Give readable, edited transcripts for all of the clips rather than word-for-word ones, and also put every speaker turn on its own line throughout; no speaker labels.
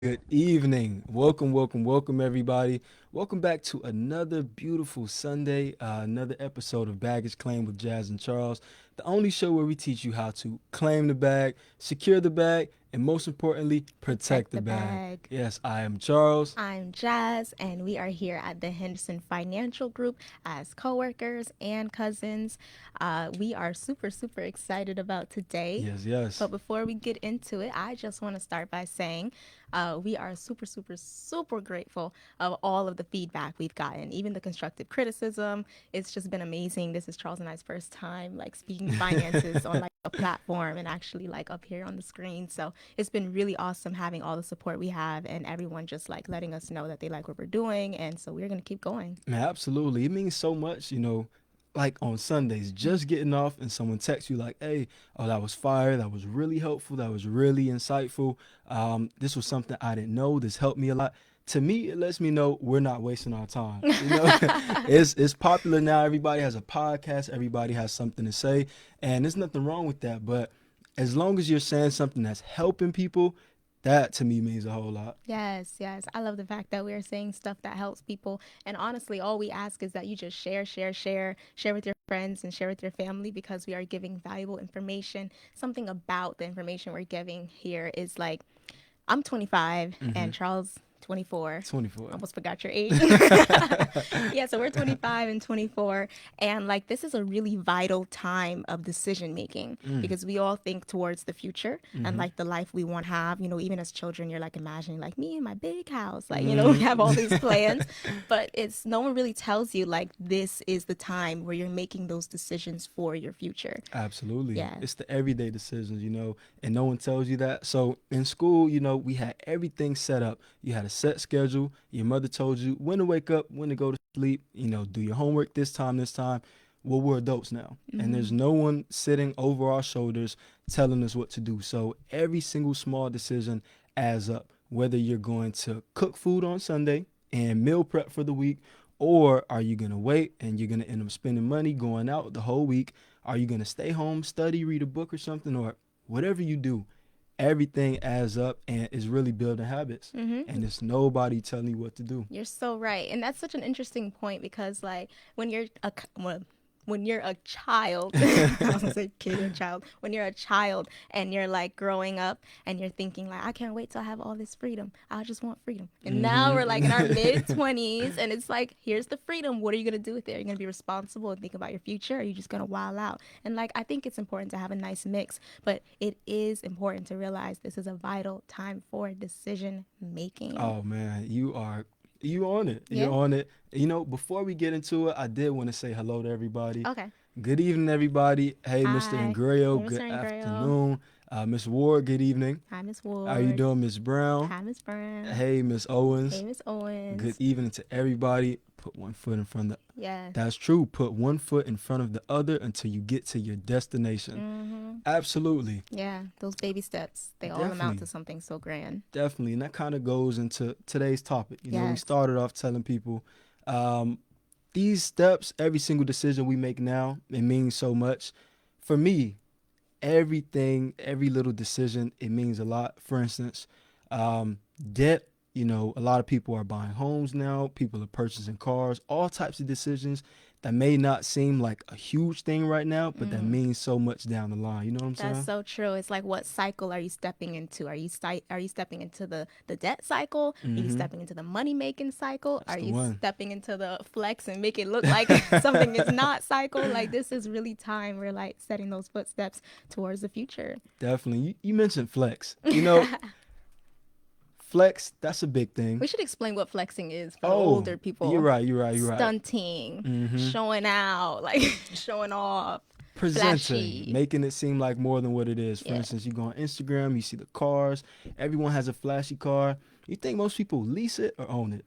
Good evening. Welcome, everybody. Welcome back to another beautiful Sunday, another episode of Baggage Claim with Jaz and Charles, the only show where we teach you how to claim the bag, secure the bag, and most importantly, protect
Protect
the
the
bag.
bag.
Yes, I am Charles.
I'm Jazz, and we are here at the Henderson Financial Group as coworkers and cousins. We are super excited about today.
Yes, yes.
But before we get into it, I just want to start by saying we are super grateful of all of the feedback we've gotten, even the constructive criticism. It's just been amazing. This is Charles and I's first time like speaking finances on like a platform and actually like up here on the screen. So it's been really awesome having all the support we have and everyone just like letting us know that they like what we're doing. And so we're going to keep going.
Man, absolutely. It means so much, like on Sundays, just getting off and someone texts you like, hey, oh, that was fire. That was really helpful. That was really insightful. This was something I didn't know. This helped me a lot. To me, it lets me know we're not wasting our time. It's popular now. Everybody has a podcast. Everybody has something to say. And there's nothing wrong with that. But as long as you're saying something that's helping people, that to me means a whole lot.
Yes. I love the fact that we are saying stuff that helps people. And honestly, all we ask is that you just share with your friends and share with your family because we are giving valuable information. Something about the information we're giving here is like, I'm 25
Hmm.
and Charles 24.
24.
Almost forgot your age. Yeah, so we're 25 and 24. And like, this is a really vital time of decision making
Mm.
because we all think towards the future and
Hmm.
like the life we want to have. Even as children, you're like imagining like me and my big house. Like, we
Mm.
have all these plans, but it's no one really tells you like this is the time where you're making those decisions for your future.
Absolutely.
Yes.
It's the everyday decisions, and no one tells you that. So in school, we had everything set up. You had a set schedule. Your mother told you when to wake up, when to go to sleep, do your homework this time, this time. Well, we're adults now, and there's no one sitting over our shoulders telling us what to do. So every single small decision adds up, whether you're going to cook food on Sunday and meal prep for the week, or are you going to wait and you're going to end up spending money going out the whole week? Are you going to stay home, study, read a book or something, or whatever you do? Everything adds up and is really building habits. And it's nobody telling you what to do.
You're so right. And that's such an interesting point because like when you're a child, I was gonna say kid or child, when you're a child and you're like growing up and you're thinking like, I can't wait till I have all this freedom. I just want freedom. And now we're like in our mid 20s and it's like, here's the freedom. What are you gonna do with it? Are you gonna be responsible and think about your future? Or are you just gonna wild out? And like, I think it's important to have a nice mix, but it is important to realize this is a vital time for decision making.
Oh man, you on it.
Yeah.
You're on it. Before we get into it, I did want to say hello to everybody.
Okay.
Good evening, everybody. Hey, Mr.
Hi.
Ingrio,
Hey, Mr.
good
Ingrayo.
afternoon. Miss Ward, good evening.
Hi, Miss
How you
Ward.
doing, Miss Brown?
Hi, Miss Brown.
Hey, Miss Owens.
Hey, Miss
Good
Owens.
evening to everybody. Put one foot in front of the
Yes.
That's true. Put one foot in front of the other until you get to your destination. Absolutely.
Yeah, those baby steps, they all amount
Definitely.
to something so grand.
Definitely. And that kind of goes into today's topic. We
Yes.
started off telling people um, these steps, every single decision we make now, it means so much. For me, everything, every little decision, it means a lot. For instance, debt, a lot of people are buying homes now, people are purchasing cars, all types of decisions that may not seem like a huge thing right now, but that means so much down the line. You know what I'm
That's
saying?
so true. It's like, what cycle are you stepping into? Are you stepping into the debt cycle? Are you stepping into the money making cycle?
That's
Are
the
you
one.
stepping into the flex and make it look like something is not cycle? Like, this is really time. We're like setting those footsteps towards the future.
Definitely. You mentioned flex. Flex, that's a big thing.
We should explain what flexing is for the
Oh,
older
you're
people.
right. You're right. You're right.
Stunting,
Mm-hmm.
showing out, like showing off,
Presenting,
flashy.
making it seem like more than what it is. For
Yeah.
instance, you go on Instagram, you see the cars. Everyone has a flashy car. You think most people lease it or own it?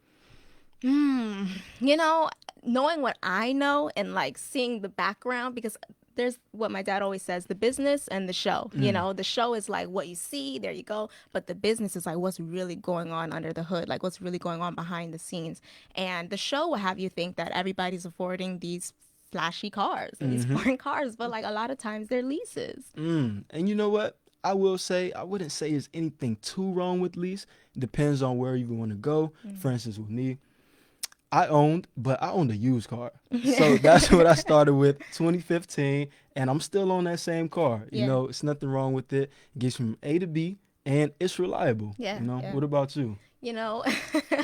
Hmm. You know, knowing what I know and like seeing the background, because there's what my dad always says, the business and the show. The show is like what you see, there you go. But the business is like what's really going on under the hood, like what's really going on behind the scenes. And the show will have you think that everybody's affording these flashy cars and these foreign cars, but like a lot of times they're leases.
And you know what? I will say, I wouldn't say there's anything too wrong with lease. Depends on where you want to go. For instance, with me, but I owned a used car. So that's what I started with, 2015, and I'm still on that same car. You
Yeah.
know, it's nothing wrong with it. It gets from A to B, and it's reliable.
Yeah.
You know,
Yeah.
what about you?
You know,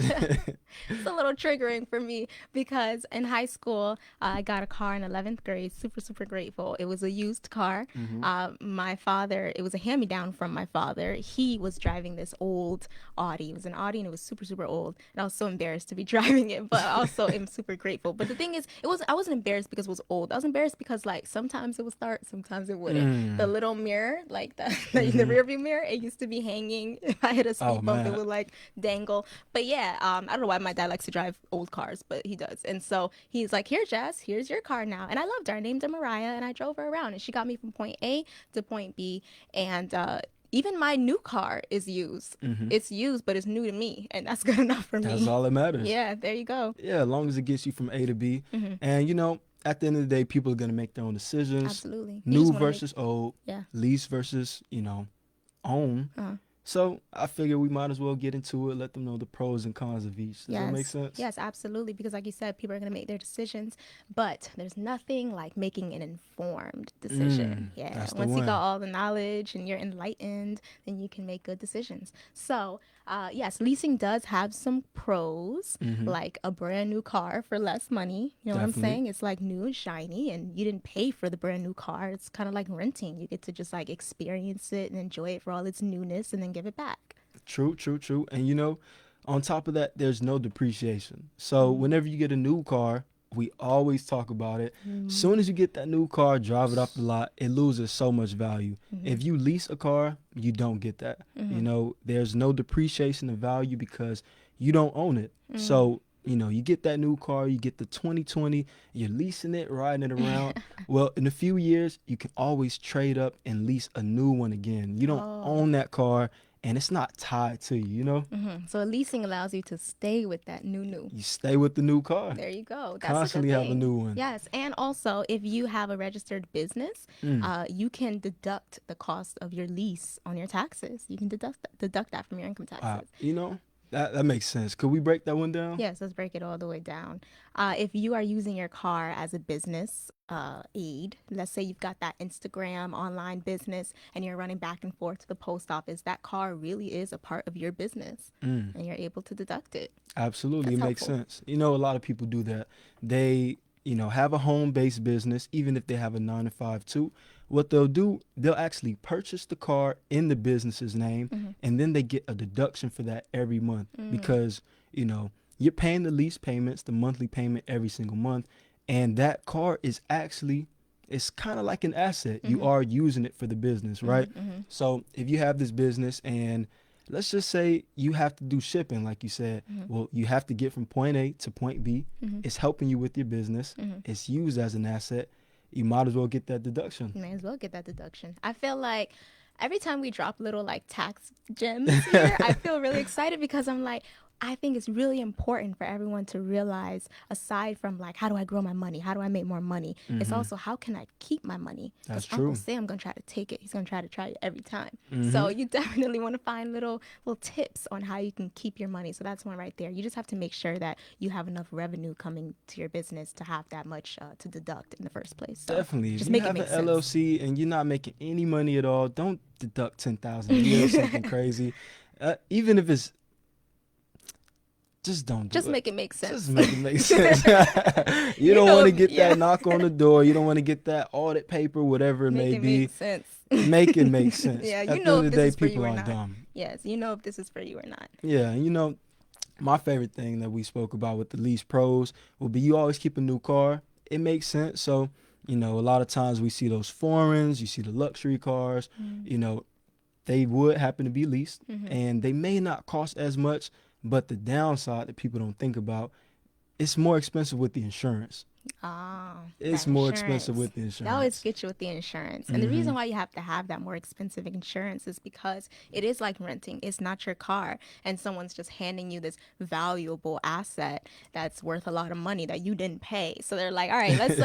it's a little triggering for me because in high school, I got a car in 11th grade. Super, super grateful. It was a used car.
Hmm.
My father, it was a hand me down from my father. He was driving this old Audi. It was an Audi and it was super, super old. And I was so embarrassed to be driving it, but I also am super grateful. But the thing is, I wasn't embarrassed because it was old. I was embarrassed because like sometimes it would start, sometimes it wouldn't. The
Mm.
little mirror, like the
Hmm.
rear view mirror, it used to be hanging. If I hit a
Oh
speed bump, it
man.
would like dangle. But yeah, I don't know why my dad likes to drive old cars, but he does. And so he's like, "Here, Jess, here's your car now." And I loved her. I named her Mariah, and I drove her around, and she got me from point A to point B. And even my new car is used.
Hmm.
It's used, but it's new to me, and that's good enough for
That's
me.
all that matters.
Yeah, there you go.
Yeah, as long as it gets you from A to B.
Hmm.
And you know, at the end of the day, people are gonna make their own decisions.
Absolutely. You just
New
want to make,
versus old,
yeah.
lease versus, own.
Uh,
So I figure we might as well get into it, let them know the pros and cons of each. Does that make
Yes,
sense?
yes, absolutely. Because, like you said, people are going to make their decisions, but there's nothing like making an informed decision. Yeah,
That's the
once you got
one.
all the knowledge and you're enlightened, then you can make good decisions. So, yes, leasing does have some pros,
Hmm.
like a brand new car for less money. You know what I'm
Definitely.
saying? It's like new and shiny, and you didn't pay for the brand new car. It's kind of like renting. You get to just like experience it and enjoy it for all its newness and then give it back.
True, true, true. And on top of that, there's no depreciation. So whenever you get a new car, we always talk about it. Soon as you get that new car, drive it off the lot, it loses so much value.
Mm-hmm.
If you lease a car, you don't get that.
Mm-hmm.
There's no depreciation of value because you don't own it. So, you get that new car, you get the 2020, you're leasing it, riding it around. Well, in a few years, you can always trade up and lease a new one again. You don't
Oh.
own that car and it's not tied to you.
So leasing allows you to stay with that new.
You stay with the new car.
There you go. That's a good
Constantly have a
thing.
new one.
Yes, and also if you have a registered business,
Mm.
you can deduct the cost of your lease on your taxes. You can deduct that from your income
Uh,
taxes.
you know, that makes sense. Could we break that one down?
Yes, let's break it all the way down. If you are using your car as a business aid, let's say you've got that Instagram online business and you're running back and forth to the post office, that car really is a part of your business
Mm.
and you're able to deduct it.
Absolutely,
That's
it makes
helpful.
sense. A lot of people do that. They, have a home-based business, even if they have a 9 to 5 too. What they'll do, they'll actually purchase the car in the business's name,
Hmm.
and then they get a deduction for that every month
Mm.
because, you're paying the lease payments, the monthly payment every single month, and that car is actually, it's kind of like an asset. You
Hmm.
are using it for the business,
Hmm.
right?
Hmm.
So if you have this business and let's just say you have to do shipping, like you said.
Hmm.
Well, you have to get from point A to point B.
Hmm.
It's helping you with your business.
Hmm.
It's used as an asset. You might as well get that deduction.
You may as well get that deduction. I feel like every time we drop little like tax gems here, I feel really excited because I'm like, I think it's really important for everyone to realize, aside from like, how do I grow my money? How do I make more money? It's
Hmm.
also, how can I keep my money?
That's
Because Uncle
true.
Sam going to try to take it. He's going to try it every time. So
Hmm.
you definitely want to find little tips on how you can keep your money. So that's one right there. You just have to make sure that you have enough revenue coming to your business to have that much to deduct in the first place. So
Definitely. If
just
you
make it
have an
make sense.
LLC and you're not making any money at all, don't deduct 10,000 a year or something crazy. Even if it's just don't do
Just
it.
make it make
Just
sense.
make it make sense. You
You
don't
know,
want to get
yeah.
that knock on the door. You don't want to get that audit paper, whatever it
Make
may
it make
be.
sense.
Make it make sense.
Yeah, you
At the
know
end
if
of the
this
day,
is for you
people
or
aren't
not.
dumb.
Yes, you know if this is for you or not.
Yeah, and my favorite thing that we spoke about with the lease pros will be you always keep a new car. It makes sense. So, a lot of times we see those foreigns, you see the luxury cars,
Mm.
you know, they would happen to be leased
Mm-hmm.
and they may not cost as much, but the downside that people don't think about, it's more expensive with the insurance.
Ah,
It's
that
more expensive
insurance.
with the
They always
insurance.
get you with the insurance. And the
Mm-hmm.
reason why you have to have that more expensive insurance is because it is like renting. It's not your car. And someone's just handing you this valuable asset that's worth a lot of money that you didn't pay. So they're like, all right, let's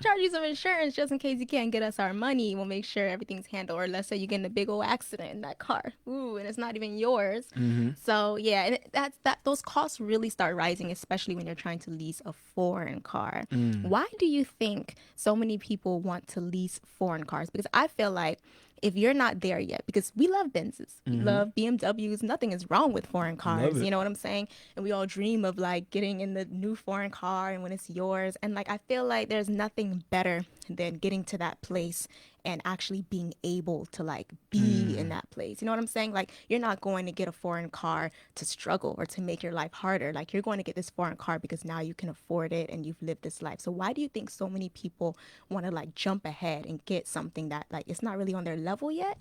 charge you some insurance just in case you can't get us our money. We'll make sure everything's handled. Or let's say you get in a big old accident in that car. Ooh, and it's not even yours.
Mm-hmm.
So yeah, and those costs really start rising, especially when you're trying to lease a foreign car.
Mm.
Why do you think so many people want to lease foreign cars? Because I feel like if you're not there yet, because we love Benzes, we
Mm-hmm.
love BMWs, nothing is wrong with foreign
Love
cars.
it.
You know what I'm saying? And we all dream of like getting in the new foreign car and when it's yours. And like I feel like there's nothing better than getting to that place and actually being able to like be in
Mm.
that place. You know what I'm saying? Like you're not going to get a foreign car to struggle or to make your life harder. Like you're going to get this foreign car because now you can afford it and you've lived this life. So why do you think so many people want to like jump ahead and get something that like it's not really on their level yet?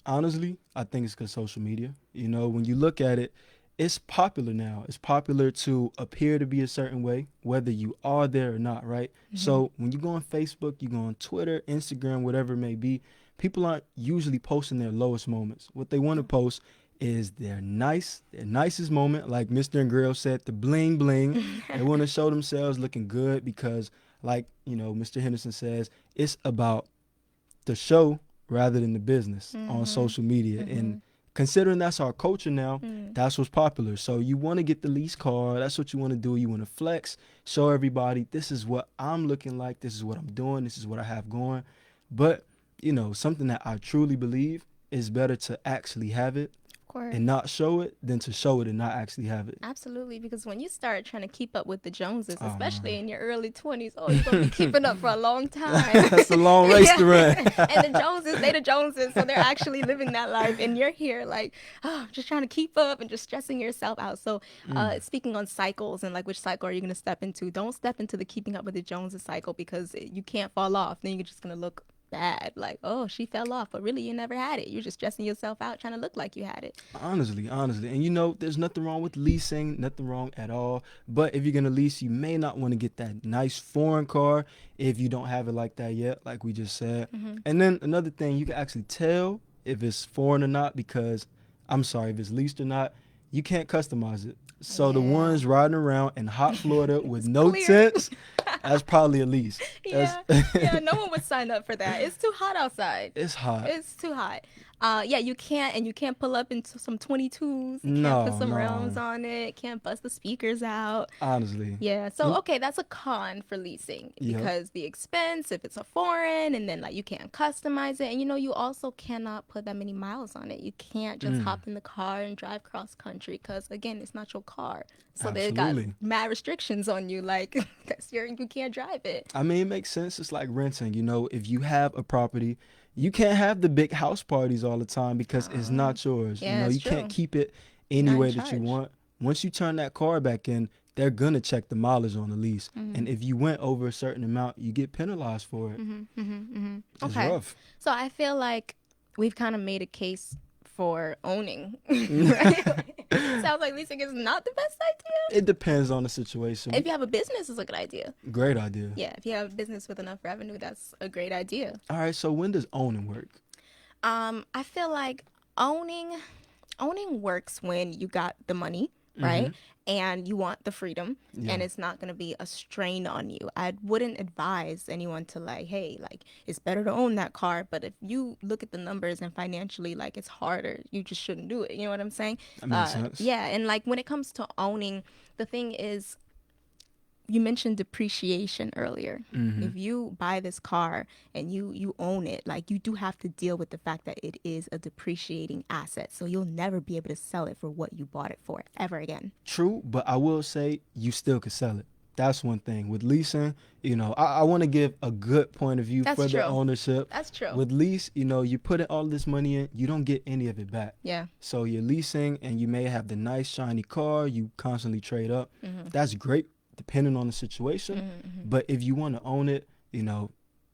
Honestly, I think it's because social media. When you look at it, it's popular now. It's popular to appear to be a certain way, whether you are there or not, right?
Mm-hmm.
So when you go on Facebook, you go on Twitter, Instagram, whatever it may be, people aren't usually posting their lowest moments. What they want to post is their nicest moment, like Mr. and Grill said, the bling bling. They want to show themselves looking good because, like, Mr. Henderson says, it's about the show rather than the business on
Mm-hmm.
social media.
Mm-hmm.
And considering that's our culture now,
Mm.
that's what's popular. So you want to get the lease car. That's what you want to do. You want to flex, show everybody this is what I'm looking like. This is what I'm doing. This is what I have going. But, something that I truly believe is better to actually have it
Of course.
and not show it than to show it and not actually have it.
Absolutely, because when you start trying to keep up with the Joneses,
Oh,
especially
man.
in your early 20s, oh, you're going to be keeping up for a long time.
That's a long race to run.
And the Joneses, they the Joneses, so they're actually living that life. And you're here like, oh, just trying to keep up and just stressing yourself out. So speaking on cycles and like which cycle are you going to step into, don't step into the keeping up with the Joneses cycle because you can't fall off. Then you're just going to look bad like, oh, she fell off, but really you never had it. You're just stressing yourself out trying to look like you had it.
Honestly. And there's nothing wrong with leasing, nothing wrong at all. But if you're going to lease, you may not want to get that nice foreign car if you don't have it like that yet, like we just said.
Mm-hmm.
And then another thing, you can actually tell if it's foreign or not because, I'm sorry, if it's leased or not, you can't customize it. So the
Yeah.
ones riding around in hot Florida with
It's
no
clear.
tents, that's probably a lease. That's
Yeah, no one would sign up for that. It's too hot outside.
It's hot.
It's too hot. Yeah, you can't pull up into some 22s. You can't put
No,
some rims
no.
on it. Can't bust the speakers out.
Honestly.
Yeah, so okay, that's a con for leasing
Yep.
because the expense, if it's a foreign, and then like you can't customize it, and you also cannot put that many miles on it. You can't just hop in the car and drive cross country because again, it's not your car. So they got
Absolutely.
mad restrictions on you, like you can't drive it.
I mean, it makes sense. It's like renting. If you have a property, you can't have the big house parties all the time because it's not yours.
Yeah, it's
You can't
true.
keep it any
Not in
way that you
charge.
want. Once you turn that car back in, they're going to check the mileage on the lease.
Mm-hmm.
And if you went over a certain amount, you get penalized for it. It's
Okay.
rough.
So I feel like we've kind of made a case for owning. Right? Sounds like leasing is not the best idea.
It depends on the situation.
If you have a business, it's a good idea.
Great idea.
Yeah, if you have a business with enough revenue, that's a great idea.
All right, so when does owning work?
I feel like owning works when you got the money, right? And you want the freedom,
Yeah.
and it's not going to be a strain on you. I wouldn't advise anyone to like, hey, like it's better to own that car, but if you look at the numbers and financially like it's harder, you just shouldn't do it. You know what I'm saying?
That makes sense.
Yeah, and like when it comes to owning, the thing is you mentioned depreciation earlier. If you buy this car and you own it, like you do have to deal with the fact that it is a depreciating asset. So you'll never be able to sell it for what you bought it for ever again.
True, but I will say you still could sell it. That's one thing. With leasing, I want to give a good point of view
That's
for the
true.
ownership.
That's true.
With lease, you put in all this money in, you don't get any of it back.
Yeah.
So you're leasing and you may have the nice shiny car, you constantly trade up. That's great depending on the situation. But if you want to own it,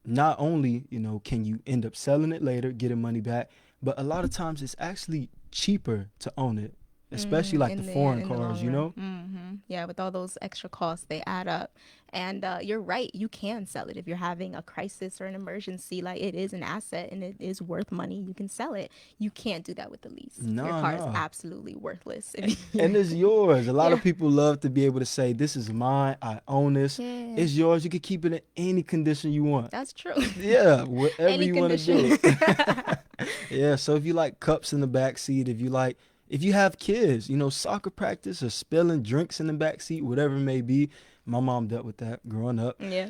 not only, can you end up selling it later, getting money back, but a lot of times it's actually cheaper to own it, especially like
In
the foreign
in the
cars,
long run. Yeah, with all those extra costs, they add up. And you're right, you can sell it if you're having a crisis or an emergency. Like, it is an asset and it is worth money. You can sell it. You can't do that with the lease. Your
No,
car is
no.
absolutely worthless.
And it's yours. A lot
Yeah,
of people love to be able to say, "This is mine. I own this.
yeah,
It's yours. You can keep it in any condition you want."
that's true.
Yeah, whatever
Any
you want to
condition.
do. Yeah, so if you like cups in the back seat, if you have kids, soccer practice or spilling drinks in the back seat, whatever it may be. My mom dealt with that growing up.
Yeah.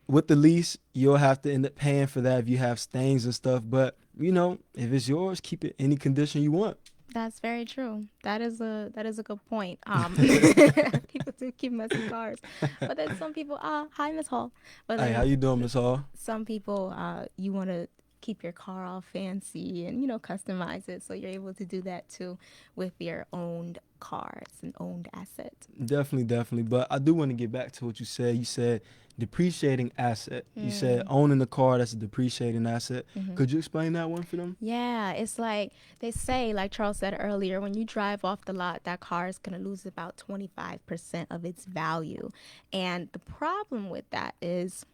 With the lease, you'll have to end up paying for that if you have stains and stuff. But if it's yours, keep it any condition you want.
That's very true. That is a good point. People do keep messy cars, but then some people, hi, Miss Hall. But
Hey, how
then
you doing, Miss Hall?
some people, you want to keep your car all fancy and customize it, so you're able to do that too with your owned car. It's an owned asset.
Definitely, definitely. But I do want to get back to what you said. You said depreciating asset. You said owning the car, that's a depreciating asset. Could you explain that one for them?
Yeah, it's like they say, like Charles said earlier, when you drive off the lot, that car is going to lose about 25% of its value. And the problem with that is,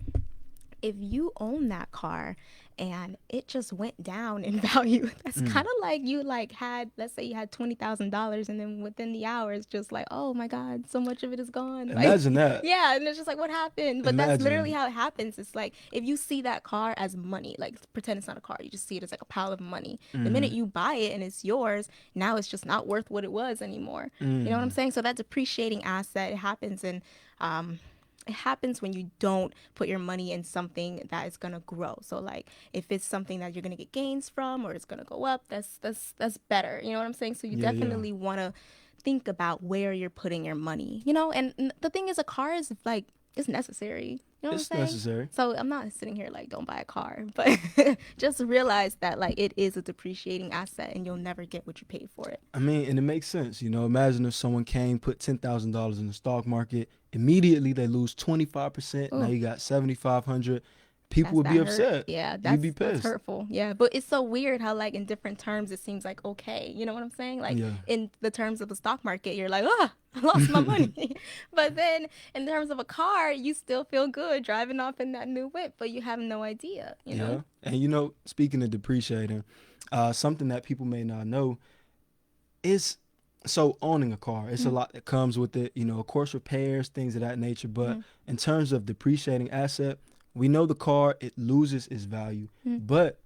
if you own that car and it just went down in value, that's kind of like you had, let's say you had $20,000, and then within the hour it's just like, oh my God, so much of it is gone. Like,
Imagine that.
yeah, and it's just like, what happened? But that's literally
Imagine.
how it happens. It's like, if you see that car as money, like pretend it's not a car, you just see it as like a pile of money. The minute you buy it and it's yours, now it's just not worth what it was anymore. You know what I'm saying? So that depreciating asset, it happens in it happens when you don't put your money in something that is going to grow. So like, if it's something that you're going to get gains from, or it's going to go up, that's better. You know what I'm saying? So you
Yeah,
definitely want to think about where you're putting your money, and the thing is, a car is like, it's necessary. You know what
It's
I'm saying?
necessary.
So I'm not sitting here like, don't buy a car, but just realize that like, it is a depreciating asset and you'll never get what you paid for it.
I mean, and it makes sense. Imagine if someone came, put $10,000 in the stock market, immediately they lose 25%. Now
Ooh.
you got 7,500. People would
That
be
hurt.
upset.
Yeah,
You'd be
that's
pissed.
hurtful. Yeah, but it's so weird how like in different terms it seems like okay. You know what I'm saying? Like
Yeah.
in the terms of the stock market, you're like, I lost my money. But then in terms of a car, you still feel good driving off in that new whip, but you have no idea. You
Yeah.
know?
And speaking of depreciating, something that people may not know is, so owning a car, it's a lot that comes with it. Of course, repairs, things of that nature. But in terms of depreciating asset, we know the car, it loses its value. But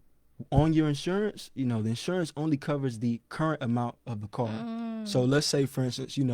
on your insurance, the insurance only covers the current amount of the car. So let's say, for instance, you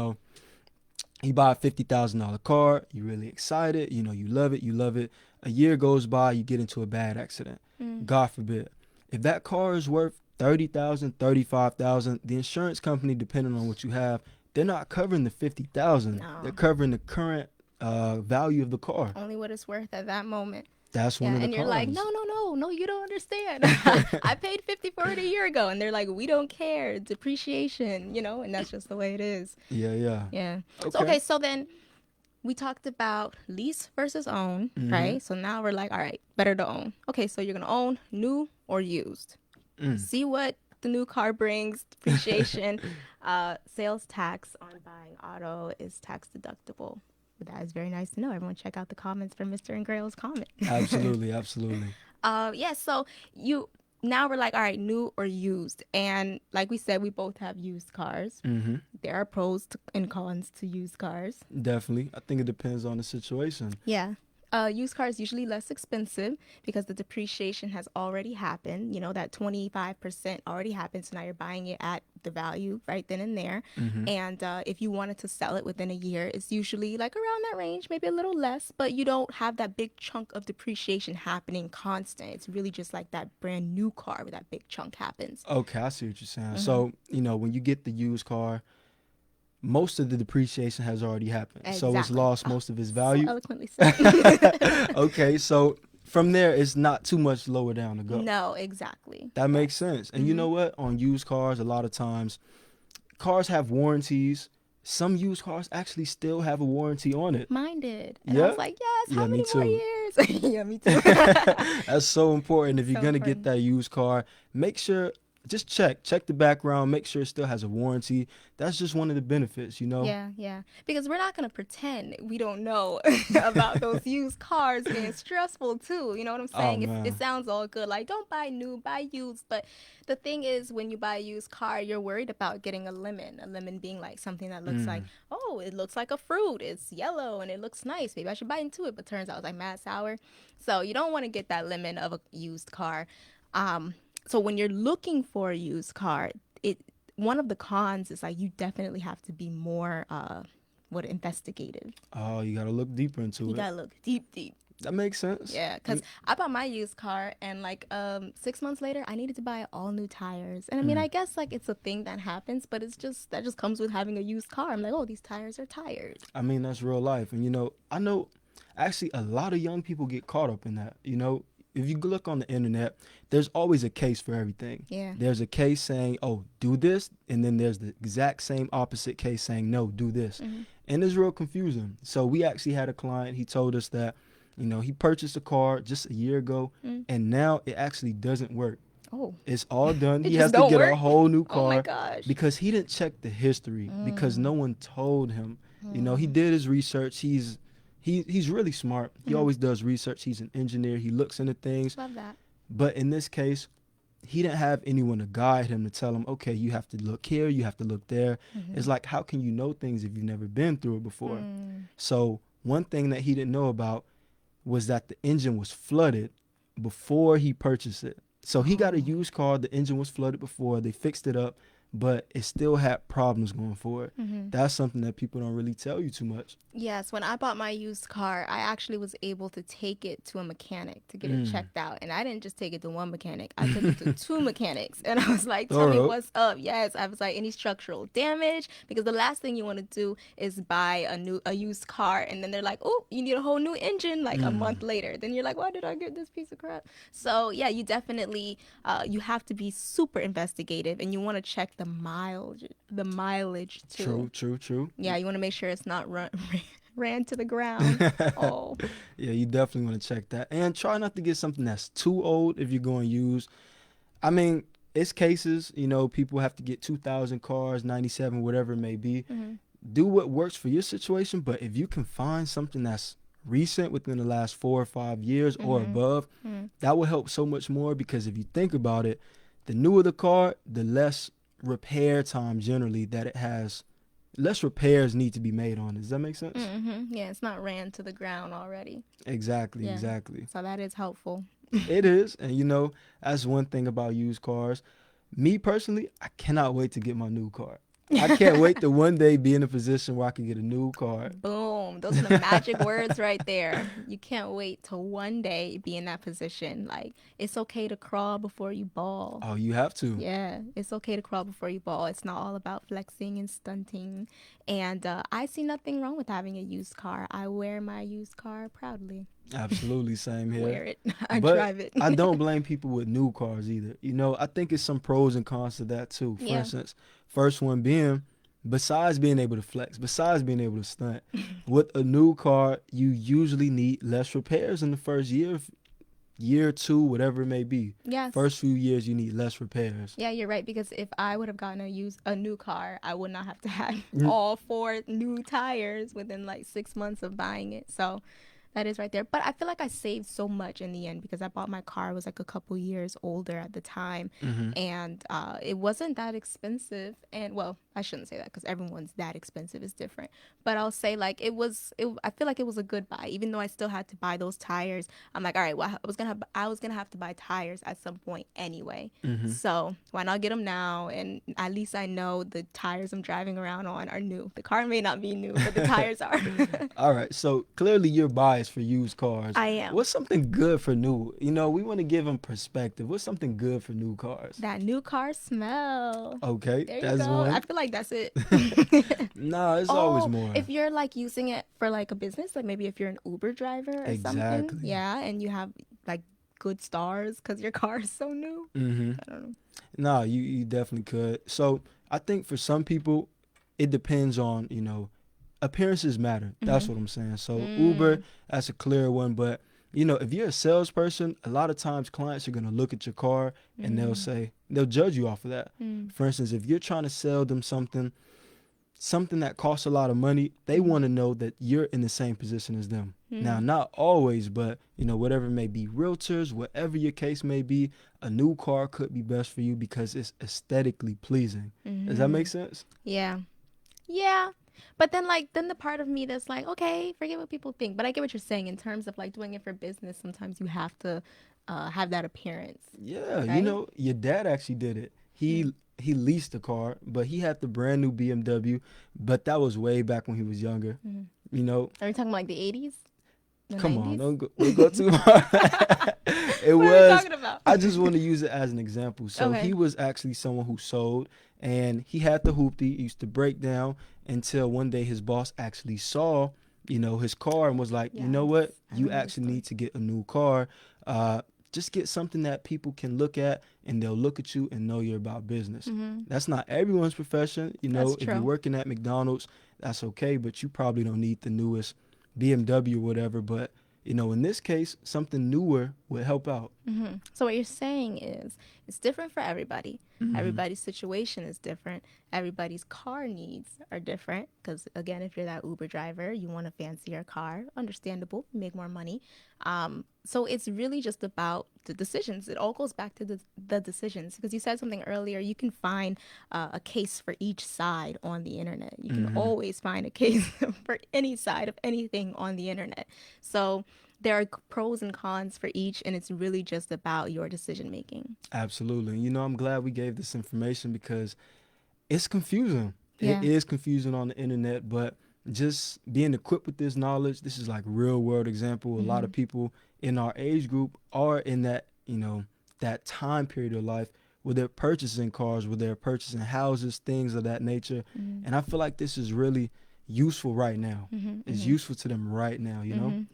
buy a $50,000 car, you're really excited, you love it, you love it. A year goes by, you get into a bad accident. God forbid. If that car is worth 30,000, 35,000, the insurance company, depending on what you have, they're not covering the 50,000.
No.
They're covering the current value of the car.
Only what it's worth at that moment.
That's
Yeah,
one of the
and you're
cons.
like, no, you don't understand. I paid 50 for it a year ago, and they're like, we don't care, depreciation, and that's just the way it is.
Yeah.
Yeah.
Okay.
So then we talked about lease versus own, right? So now we're like, all right, better to own. Okay, so you're gonna own new or used. See what the new car brings, depreciation, sales tax on buying auto is tax deductible. That is very nice to know. Everyone check out the comments from Mr. and Grail's comment.
Absolutely.
Yeah, so now we're like, all right, new or used. And like we said, we both have used cars. There are pros and cons to used cars.
Definitely. I think it depends on the situation.
Yeah. Used car is usually less expensive because the depreciation has already happened. That 25% already happened. So now you're buying it at the value right then and there. And if you wanted to sell it within a year, it's usually like around that range, maybe a little less, but you don't have that big chunk of depreciation happening constant. It's really just like that brand new car where that big chunk happens.
Okay, I see what you're saying. So, when you get the used car, most of the depreciation has already happened. So it's lost most of its value.
So eloquently said.
Okay, so from there, it's not too much lower down to go.
No, exactly.
That makes sense. And you know what? On used cars, a lot of times, cars have warranties. Some used cars actually still have a warranty on it.
Mine did. And
Yeah?
I was like, yes, how
Yeah, me
many more
too.
years? Yeah, me too.
That's so important. If you're
So
going to get
important.
that used car, make sure just check the background, make sure it still has a warranty. That's just one of the benefits, you know.
Yeah, yeah. Because we're not gonna pretend we don't know about those used cars being stressful too. You know what I'm
Oh
saying? It
man.
sounds all good. Like, don't buy new, buy used. But the thing is, when you buy a used car, you're worried about getting a lemon. A lemon being like something that looks like,
Mm.
oh, it looks like a fruit. It's yellow and it looks nice. Maybe I should bite into it. But turns out it's like mad sour. So you don't want to get that lemon of a used car. Um, so when you're looking for a used car, it one of the cons is like you definitely have to be more what investigative.
Oh, you gotta look deeper
You
into it.
gotta look deep, deep.
That makes sense.
Yeah, because I bought my used car and like 6 months later I needed to buy all new tires. And I mean
Mm.
I guess like it's a thing that happens, but it's just that just comes with having a used car. I'm like, oh, these tires are tired.
I mean, that's real life. And, you know, I know actually a lot of young people get caught up in that. You know, if you look on the internet, there's always a case for everything.
Yeah.
There's a case saying, oh, do this. And then there's the exact same opposite case saying, no, do this.
Hmm.
And it's real confusing. So we actually had a client, he told us that, you know, he purchased a car just a year ago
Mm.
and now it actually doesn't work.
Oh,
It's all done.
it
He has
just
to
don't
get a
work.
whole new
Oh my
car
gosh.
because he didn't check the history because
Mm.
no one told him. You know, he
Mm.
did his research. He's really smart. He
Mhm.
always does research. He's an engineer. He looks into things.
Love that.
But in this case, he didn't have anyone to guide him to tell him, okay, you have to look here, you have to look there. It's
Mhm.
like, how can you know things if you've never been through it before?
Mm.
So one thing that he didn't know about was that the engine was flooded before he purchased it. So he got a
Oh.
used car. The engine was flooded before. They fixed it up, but it still had problems going for it.
Mhm.
That's something that people don't really tell you too much.
Yes, when I bought my used car, I actually was able to take it to a mechanic to get it
Mm.
checked out. And I didn't just take it to one mechanic, I took it to two mechanics. And I was like, tell me
Thorough.
what's up. Yes, I was like, any structural damage? Because the last thing you want to do is buy a used car and then they're like, oh, you need a whole new engine like a
Mm.
month later. Then you're like, why did I get this piece of crap? So yeah, you definitely you have to be super investigative and you want to check the mileage too.
True.
Yeah, you want to make sure it's not ran to the ground. Oh.
Yeah, you definitely want to check that. And try not to get something that's too old if you're going to use. I mean, it's cases, you know, people have to get 2000 cars, 97, whatever it may be.
Hmm.
Do what works for your situation, but if you can find something that's recent within the last 4 or 5 years or
Hmm.
above,
Hmm.
that will help so much more because if you think about it, the newer the car, the less repair time generally that it has, less repairs need to be made on it. Does that make sense?
Hmm. Yeah, it's not ran to the ground already.
Exactly,
Yeah.
exactly.
So that is helpful.
It is. And you know, that's one thing about used cars. Me personally, I cannot wait to get my new car. I can't wait to one day be in a position where I can get a new car.
Boom. Those are the magic words right there. You can't wait to one day be in that position. Like, it's okay to crawl before you ball.
Oh, you have to.
Yeah, it's okay to crawl before you ball. It's not all about flexing and stunting. And I see nothing wrong with having a used car. I wear my used car proudly.
Absolutely, same here.
Wear it. I
But
drive it.
I don't blame people with new cars either. You know, I think it's some pros and cons to that too. For
Yeah.
instance, first one being, besides being able to flex, besides being able to stunt, with a new car, you usually need less repairs in the first year, two, whatever it may be.
Yes.
First few years, you need less repairs.
Yeah, you're right. Because if I would have gotten a new car, I would not have to have
Mm.
all four new tires within like 6 months of buying it. So that is right there. But I feel like I saved so much in the end because I bought my car. I was like a couple years older at the time.
Hmm.
And it wasn't that expensive. And well, I shouldn't say that because everyone's that expensive is different. But I'll say like I feel like it was a good buy. Even though I still had to buy those tires. I'm like, all right, well, I was gonna have to buy tires at some point anyway.
Hmm.
So why not get them now? And at least I know the tires I'm driving around on are new. The car may not be new, but the tires are.
All right, so clearly you're biased for used cars.
I am.
What's something good for new? You know, we want to give them perspective. What's something good for new cars?
That new car smell.
Okay,
There you
that's
go.
one.
I feel like that's it.
Nah, it's always
Oh,
more.
if you're like using it for like a business, like maybe if you're an Uber driver or something,
Exactly.
yeah, and you have like good stars because your car is so new.
Mm-hmm.
I don't know.
Nah, you definitely could. So I think for some people, it depends on, you know, appearances matter. That's
Mhm.
what I'm saying. So Uber, that's a clear one, but if you're a salesperson, a lot of times clients are going to look at your car and
Mm.
they'll judge you off of that.
Mm.
For instance, if you're trying to sell them something that costs a lot of money, they
Mm.
want to know that you're in the same position as them. Now,
Mm.
not always, but whatever it may be, realtors, whatever your case may be, a new car could be best for you because it's aesthetically pleasing. Does that make
Mm.
sense?
Yeah. Yeah. But then then the part of me that's like, okay, forget what people think. But I get what you're saying in terms of like doing it for business. Sometimes you have to have that appearance,
Yeah,
right?
your dad actually did it.
Mm.
He leased a car, but he had the brand new BMW, but that was way back when he was younger.
Mm.
You know,
Are we talking about like the 80s? The
Come on,
90s?
don't go too hard. It
What are we
was.
talking about?
I just want to use it as an example. So he
Okay.
was actually someone who sold, and he had the hoopty. He used to break down until one day his boss actually saw, his car and was like, you know
Yes.
what,
I
you
remember the
actually
story.
need to get a new car. Just get something that people can look at and they'll look at you and know you're about business.
Mm-hmm.
That's not everyone's profession.
That's
If you're
true.
working at McDonald's, that's okay, but you probably don't need the newest BMW or whatever. But in this case, something newer would help out.
Mm-hmm. So what you're saying is it's different for everybody.
Hmm.
Everybody's situation is different. Everybody's car needs are different. Because again, if you're that Uber driver, you want a fancier car. Understandable, make more money. So it's really just about the decisions. It all goes back to the decisions. Because you said something earlier, you can find a case for each side on the internet. You can
Hmm.
always find a case for any side of anything on the internet. So there are pros and cons for each, and it's really just about your decision making.
Absolutely. I'm glad we gave this information because it's confusing. It
Yeah.
is confusing on the internet, but just being equipped with this knowledge, this is like real world example. A lot
Mm-hmm.
of people in our age group are in that time period of life where they're purchasing cars, where they're purchasing houses, things of that nature.
Mm-hmm.
And I feel like this is really useful right now. It's
Mm-hmm.
useful to them right now.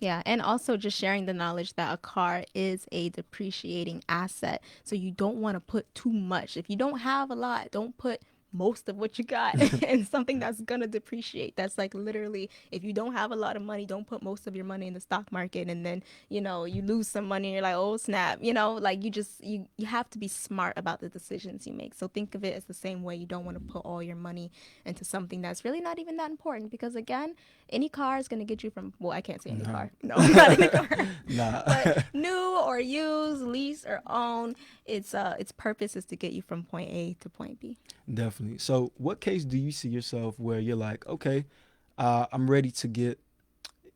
Yeah, and also just sharing the knowledge that a car is a depreciating asset. So you don't want to put too much. If you don't have a lot, don't put most of what you got in something that's gonna depreciate. That's like literally, if you don't have a lot of money, don't put most of your money in the stock market, and then you lose some money. And you're like, oh snap, like you have to be smart about the decisions you make. So think of it as the same way. You don't want to put all your money into something that's really not even that important because again, any car is going to get you from, well, I can't say any
No.
car, no, not any car,
Nah.
but new or used, lease or own, its purpose is to get you from point A to point B.
Definitely. So, what case do you see yourself where you're like, okay, I'm ready to get,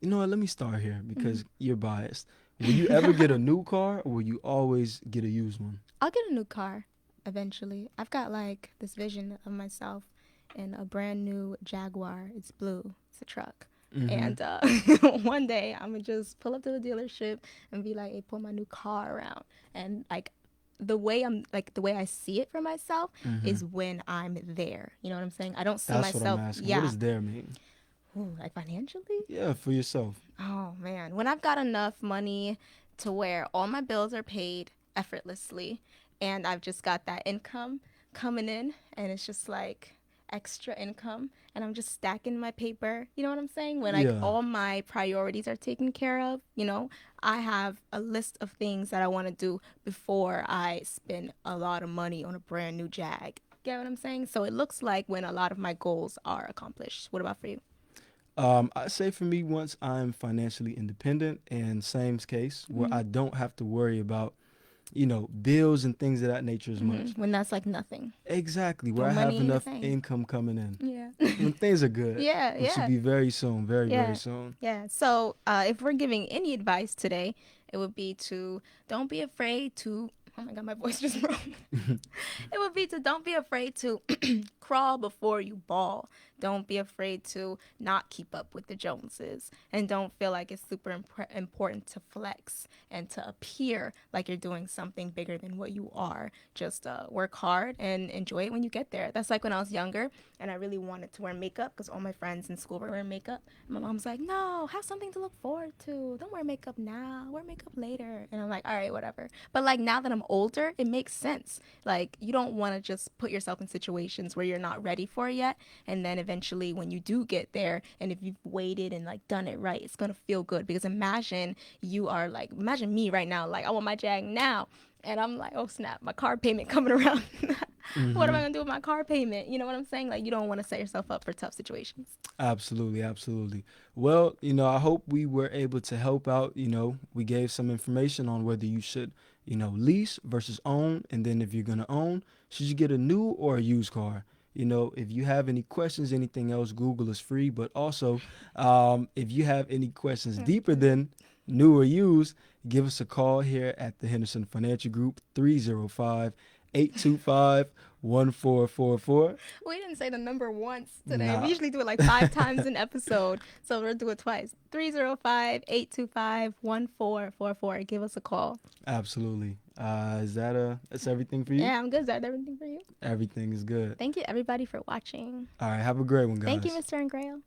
what, let me start here
Mm-hmm.
because you're biased. Will you ever get a new car or will you always get a used one?
I'll get a new car eventually. I've got like this vision of myself in a brand new Jaguar. It's blue. It's a truck.
Mm-hmm.
And one day I'm gonna just pull up to the dealership and be like, "Hey, pull my new car around." And like the way I see it for myself
Mm-hmm.
is when I'm there. You know what I'm saying? I don't see
That's what I'm
myself.
asking. What
Yeah.
does there mean?
Ooh, like financially?
Yeah, for yourself.
Oh man, when I've got enough money to where all my bills are paid effortlessly and I've just got that income coming in and it's just like extra income and I'm just stacking my paper. You know what I'm saying? When like
Yeah,
all my priorities are taken care of, I have a list of things that I want to do before I spend a lot of money on a brand new Jag. Get what I'm saying? So it looks like when a lot of my goals are accomplished. What about for you?
I say for me, once I'm financially independent, and same case where
Hmm.
I don't have to worry about, bills and things of that nature as much.
When that's like nothing.
Exactly, where
No
I have
money in the
enough
bank.
income coming in.
Yeah.
When things are good,
Yeah,
which should
yeah,
be very soon, very, very
yeah,
soon.
yeah. So, if we're giving any advice today, it would be to don't be afraid to. Oh my God, my voice just broke. It would be to don't be afraid to crawl before you ball. Don't be afraid to not keep up with the Joneses. And don't feel like it's super important to flex and to appear like you're doing something bigger than what you are. Just work hard and enjoy it when you get there. That's like when I was younger and I really wanted to wear makeup because all my friends in school were wearing makeup. And my mom's like, no, have something to look forward to. Don't wear makeup now. Wear makeup later. And I'm like, all right, whatever. But like now that I'm older, it makes sense. Like you don't want to just put yourself in situations where you're not ready for it yet. And then eventually when you do get there, and if you've waited and like done it right, it's gonna feel good. Because imagine me right now, like I want my Jag now. And I'm like, oh snap, my car payment coming around. What am I
Hmm.
gonna do with my car payment? You know what I'm saying? Like, you don't want to set yourself up for tough situations.
Absolutely, absolutely. Well, I hope we were able to help out. We gave some information on whether you should, lease versus own, and then if you're gonna own, should you get a new or a used car? If you have any questions, anything else, Google is free. But also, if you have any questions deeper
Mhm.
than new or used, give us a call here at the Henderson Financial Group, 305-825-1444.
We didn't say the number once today. We
Nah.
usually do it like 5 times an episode. So we'll do it twice. 305-825-1444. Give us a call.
Absolutely. That's everything for you?
Yeah, I'm good. Is that everything for you?
Everything is good.
Thank you, everybody, for watching.
All right. Have a great one,
Thank you,
guys.
Mr. and Grail.